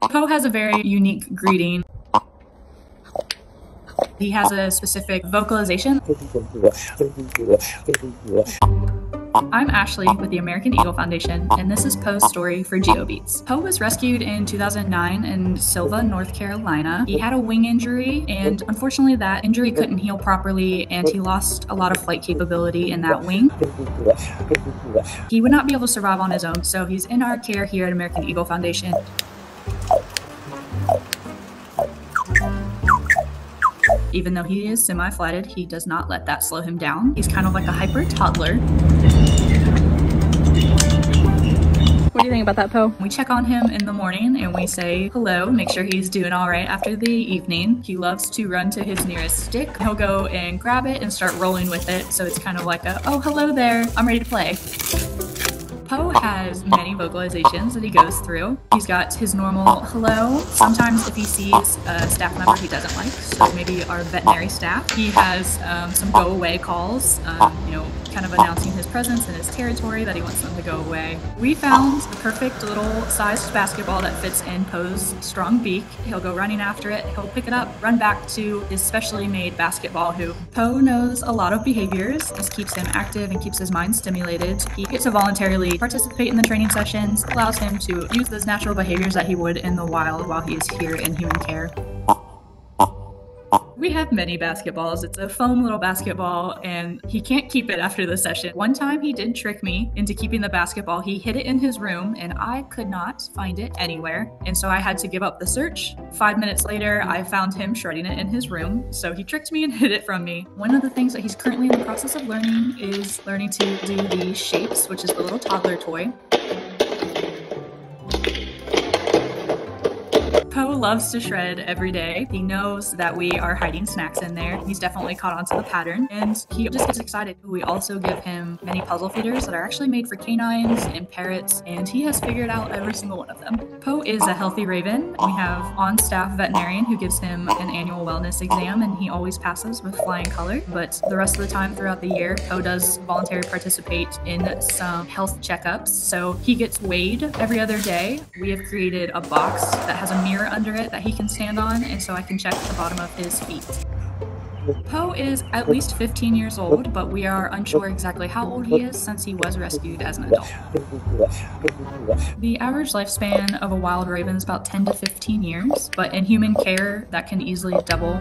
Poe has a very unique greeting. He has a specific vocalization. I'm Ashley with the American Eagle Foundation, and this is Poe's story for GeoBeats. Poe was rescued in 2009 in Silva, North Carolina. He had a wing injury, and unfortunately that injury couldn't heal properly, and he lost a lot of flight capability in that wing. He would not be able to survive on his own, so he's in our care here at American Eagle Foundation. Even though he is semi-flighted, he does not let that slow him down. He's kind of like a hyper toddler. What do you think about that, Poe? We check on him in the morning and we say hello, make sure he's doing all right after the evening. He loves to run to his nearest stick. He'll go and grab it and start rolling with it. So it's kind of like a, oh, hello there, I'm ready to play. Poe has many vocalizations that he goes through. He's got his normal hello. Sometimes if he sees a staff member he doesn't like, so maybe our veterinary staff, he has some go away calls, kind of announcing his presence in his territory, that he wants them to go away. We found the perfect little sized basketball that fits in Poe's strong beak. He'll go running after it, he'll pick it up, run back to his specially made basketball hoop. Poe knows a lot of behaviors. This keeps him active and keeps his mind stimulated. He gets to voluntarily participate in the training sessions, allows him to use those natural behaviors that he would in the wild while he is here in human care. We have many basketballs. It's a foam little basketball and he can't keep it after the session. One time he did trick me into keeping the basketball. He hid it in his room and I could not find it anywhere. And so I had to give up the search. 5 minutes later, I found him shredding it in his room. So he tricked me and hid it from me. One of the things that he's currently in the process of learning is learning to do the shapes, which is the little toddler toy. Poe loves to shred every day. He knows that we are hiding snacks in there. He's definitely caught on to the pattern and he just gets excited. We also give him many puzzle feeders that are actually made for canines and parrots, and he has figured out every single one of them. Poe is a healthy raven. We have on-staff veterinarian who gives him an annual wellness exam and he always passes with flying color. But the rest of the time throughout the year, Poe does voluntarily participate in some health checkups. So he gets weighed every other day. We have created a box that has a mirror under it that he can stand on, and so I can check the bottom of his feet. Poe is at least 15 years old, but we are unsure exactly how old he is since he was rescued as an adult. The average lifespan of a wild raven is about 10 to 15 years, but in human care that can easily double